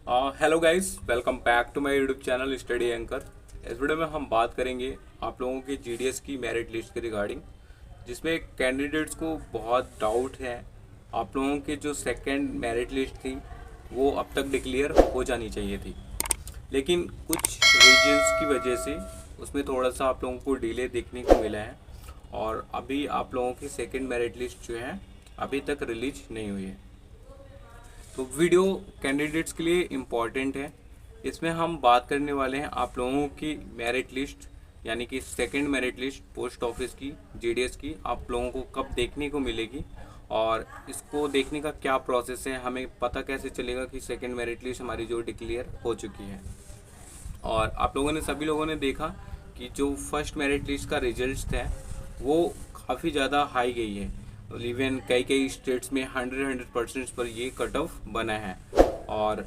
Hello guys, welcome back to my YouTube channel study anchor. इस video में हम बात करेंगे आप लोगों के जीडीएस की मेरिट लिस्ट के रिगार्डिंग, जिसमें कैंडिडेट्स को बहुत डाउट है। आप लोगों की जो सेकंड मेरिट लिस्ट थी वो अब तक डिक्लेयर हो जानी चाहिए थी, लेकिन कुछ रीजंस की वजह से उसमें थोड़ा सा आप लोगों को डिले देखने को मिला है और अभी आप लोगों की सेकेंड मेरिट लिस्ट जो है अभी तक रिलीज नहीं हुई है। तो वीडियो कैंडिडेट्स के लिए इम्पॉर्टेंट है। इसमें हम बात करने वाले हैं आप लोगों की मेरिट लिस्ट, यानी कि second merit list post office की जीडीएस की आप लोगों को कब देखने को मिलेगी और इसको देखने का क्या प्रोसेस है, हमें पता कैसे चलेगा कि सेकंड मेरिट लिस्ट हमारी जो डिक्लेयर हो चुकी है। और आप लोगों ने सभी लोगों ने देखा कि जो फर्स्ट मेरिट लिस्ट का रिजल्ट है वो काफ़ी ज़्यादा हाई गई है। इवन कई कई स्टेट्स में 100% पर ये कट ऑफ बना है। और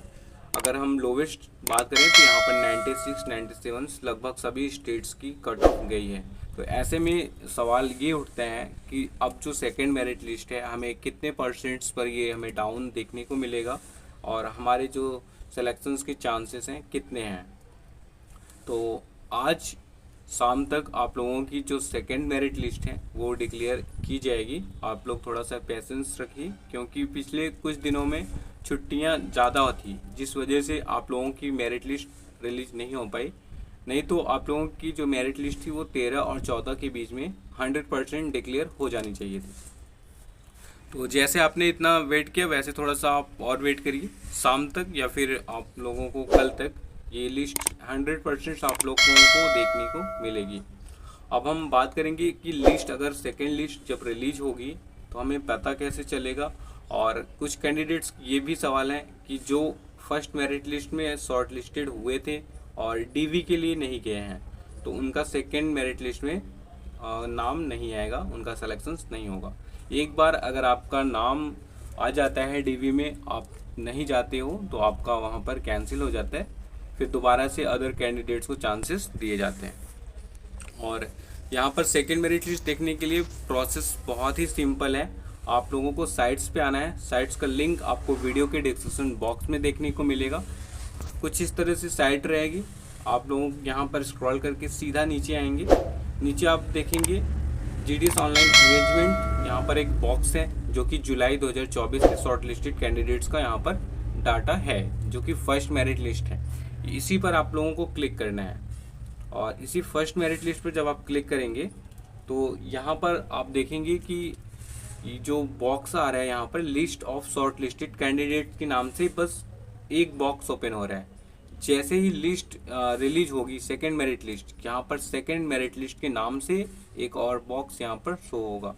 अगर हम लोवेस्ट बात करें तो यहाँ पर 96-97 लगभग सभी स्टेट्स की कट ऑफ गई है। तो ऐसे में सवाल ये उठते हैं कि अब जो सेकंड मेरिट लिस्ट है हमें कितने परसेंट्स पर ये हमें डाउन देखने को मिलेगा और हमारे जो सिलेक्शंस के चांसेस हैं कितने हैं। तो आज शाम तक आप लोगों की जो सेकंड मेरिट लिस्ट है वो डिक्लेयर की जाएगी। आप लोग थोड़ा सा पेशेंस रखिए, क्योंकि पिछले कुछ दिनों में छुट्टियां ज़्यादा थी, जिस वजह से आप लोगों की मेरिट लिस्ट रिलीज नहीं हो पाई। नहीं तो आप लोगों की जो मेरिट लिस्ट थी वो 13 और 14 के बीच में 100% डिक्लेयर हो जानी चाहिए थी। तो जैसे आपने इतना वेट किया वैसे थोड़ा सा आप और वेट करिए, शाम तक या फिर आप लोगों को कल तक ये लिस्ट 100% आप लोगों को देखने को मिलेगी। अब हम बात करेंगे कि लिस्ट अगर सेकेंड लिस्ट जब रिलीज होगी तो हमें पता कैसे चलेगा। और कुछ कैंडिडेट्स ये भी सवाल है कि जो फर्स्ट मेरिट लिस्ट में शॉर्ट लिस्टेड हुए थे और डीवी के लिए नहीं गए हैं तो उनका सेकेंड मेरिट लिस्ट में नाम नहीं आएगा, उनका सिलेक्शंस नहीं होगा। एक बार अगर आपका नाम आ जाता है डीवी में, आप नहीं जाते हो तो आपका वहाँ पर कैंसिल हो जाता है, फिर दोबारा से अदर कैंडिडेट्स को चांसेस दिए जाते हैं। और यहाँ पर सेकेंड मेरिट लिस्ट देखने के लिए प्रोसेस बहुत ही सिंपल है। आप लोगों को साइट्स पे आना है। साइट्स का लिंक आपको वीडियो के डिस्क्रिप्शन बॉक्स में देखने को मिलेगा। कुछ इस तरह से साइट रहेगी। आप लोग यहाँ पर स्क्रॉल करके सीधा नीचे आएंगे। नीचे आप देखेंगे जीडीएस ऑनलाइन एंगेजमेंट, यहाँ पर एक बॉक्स है जो कि जुलाई 2024 के शॉर्ट लिस्टेड कैंडिडेट्स का यहाँ पर डाटा है, जो कि फर्स्ट मेरिट लिस्ट है। इसी पर आप लोगों को क्लिक करना है और इसी फर्स्ट मेरिट लिस्ट पर जब आप क्लिक करेंगे तो यहाँ पर आप देखेंगे कि ये जो बॉक्स आ रहा है यहाँ पर list of short listed candidate के नाम से बस एक बॉक्स ओपन हो रहा है। जैसे ही लिस्ट रिलीज होगी सेकेंड मेरिट लिस्ट, यहाँ पर सेकेंड मेरिट लिस्ट के नाम से एक और बॉक्स यहाँ पर शो होगा।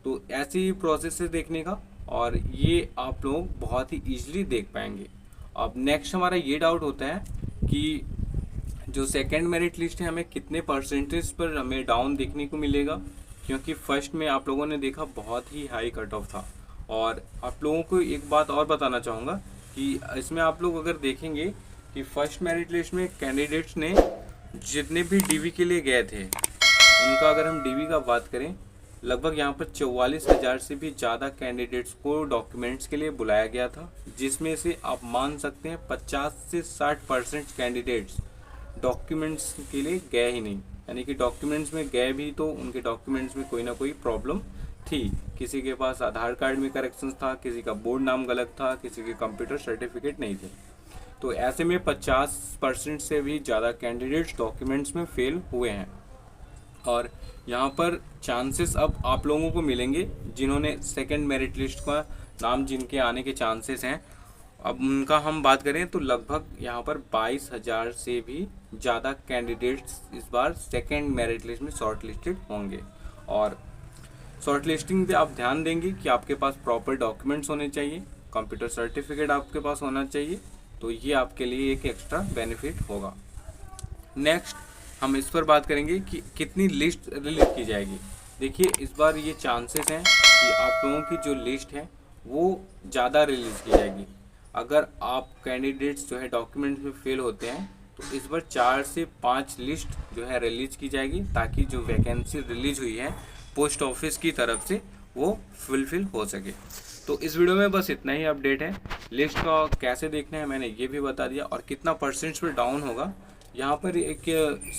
तो ऐसे ही प्रोसेस है देखने का और ये आप लोग बहुत ही ईजिली देख पाएंगे। अब नेक्स्ट हमारा ये डाउट होता है कि जो सेकेंड मेरिट लिस्ट है हमें कितने परसेंटेज पर हमें डाउन देखने को मिलेगा, क्योंकि फर्स्ट में आप लोगों ने देखा बहुत ही हाई कट ऑफ था। और आप लोगों को एक बात और बताना चाहूँगा कि इसमें आप लोग अगर देखेंगे कि फर्स्ट मेरिट लिस्ट में कैंडिडेट्स ने जितने भी डीवी के लिए गए थे उनका अगर हम डीवी का बात करें, लगभग यहाँ पर 44,000 से भी ज़्यादा कैंडिडेट्स को डॉक्यूमेंट्स के लिए बुलाया गया था, जिसमें से आप मान सकते हैं 50 से 60% कैंडिडेट्स डॉक्यूमेंट्स के लिए गए ही नहीं। यानी कि डॉक्यूमेंट्स में गए भी तो उनके डॉक्यूमेंट्स में कोई ना कोई प्रॉब्लम थी। किसी के पास आधार कार्ड में करेक्शंस था, किसी का बोर्ड नाम गलत था, किसी के कंप्यूटर सर्टिफिकेट नहीं थे। तो ऐसे में 50% से भी ज़्यादा कैंडिडेट्स डॉक्यूमेंट्स में फेल हुए हैं। और यहाँ पर चांसेस अब आप लोगों को मिलेंगे जिन्होंने सेकंड मेरिट लिस्ट का नाम जिनके आने के चांसेस हैं, अब उनका हम बात करें तो लगभग यहाँ पर 22,000 से भी ज़्यादा कैंडिडेट्स इस बार सेकंड मेरिट लिस्ट में शॉर्ट लिस्टेड होंगे। और शॉर्ट लिस्टिंग पे आप ध्यान देंगे कि आपके पास प्रॉपर डॉक्यूमेंट्स होने चाहिए, कंप्यूटर सर्टिफिकेट आपके पास होना चाहिए, तो ये आपके लिए एक एक्स्ट्रा बेनिफिट होगा। नेक्स्ट हम इस पर बात करेंगे कि कितनी लिस्ट रिलीज की जाएगी। देखिए इस बार ये चांसेस हैं कि आप लोगों की जो लिस्ट है वो ज़्यादा रिलीज की जाएगी। अगर आप कैंडिडेट्स जो है डॉक्यूमेंट्स में फेल होते हैं तो इस बार 4 से 5 लिस्ट जो है रिलीज की जाएगी, ताकि जो वैकेंसी रिलीज हुई है पोस्ट ऑफिस की तरफ से वो फुलफिल हो सके। तो इस वीडियो में बस इतना ही अपडेट है। लिस्ट का कैसे देखना है मैंने ये भी बता दिया, और कितना परसेंट पे डाउन होगा। यहाँ पर एक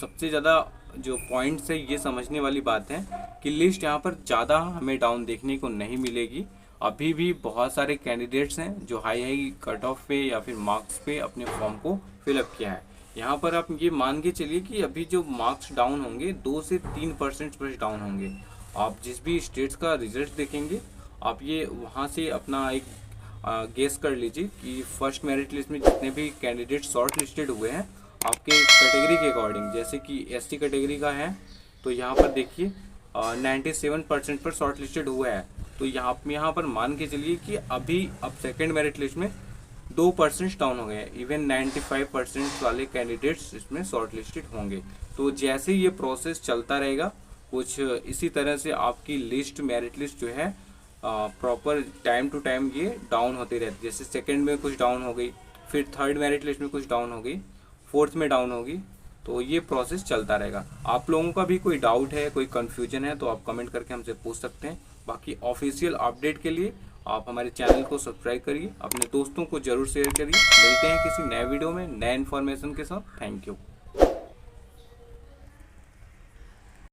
सबसे ज़्यादा जो पॉइंट्स है ये समझने वाली बात है कि लिस्ट यहाँ पर ज़्यादा हमें डाउन देखने को नहीं मिलेगी। अभी भी बहुत सारे कैंडिडेट्स हैं जो हाई कट ऑफ पे या फिर मार्क्स पे अपने फॉर्म को फिलअप किया है। यहाँ पर आप ये मान के चलिए कि अभी जो मार्क्स डाउन होंगे 2 से 3% पर डाउन होंगे। आप जिस भी स्टेट्स का रिजल्ट देखेंगे आप ये वहाँ से अपना एक गेस कर लीजिए कि फर्स्ट मेरिट लिस्ट में जितने भी कैंडिडेट शॉर्ट लिस्टेड हुए हैं आपके कैटेगरी के अकॉर्डिंग, जैसे कि एसटी कैटेगरी का है तो यहाँ पर देखिए 97% पर शॉर्ट लिस्टेड हुआ है। तो यहाँ पर मान के चलिए कि अभी अब सेकेंड मेरिट लिस्ट में 2% डाउन हो गए हैं। इवन 95% वाले कैंडिडेट्स इसमें शॉर्ट लिस्टेड होंगे। तो जैसे ये प्रोसेस चलता रहेगा कुछ इसी तरह से आपकी लिस्ट मेरिट लिस्ट जो है प्रॉपर टाइम टू टाइम ये डाउन होती रहती है। जैसे सेकंड में कुछ डाउन हो गई, फिर थर्ड मेरिट लिस्ट में कुछ डाउन हो गई, फोर्थ में डाउन होगी, तो ये प्रोसेस चलता रहेगा। आप लोगों का भी कोई डाउट है, कोई कन्फ्यूजन है तो आप कमेंट करके हमसे पूछ सकते हैं। बाकी ऑफिशियल अपडेट के लिए आप हमारे चैनल को सब्सक्राइब करिए, अपने दोस्तों को जरूर शेयर करिए। मिलते हैं किसी नए वीडियो में नए इन्फॉर्मेशन के साथ। Thank you.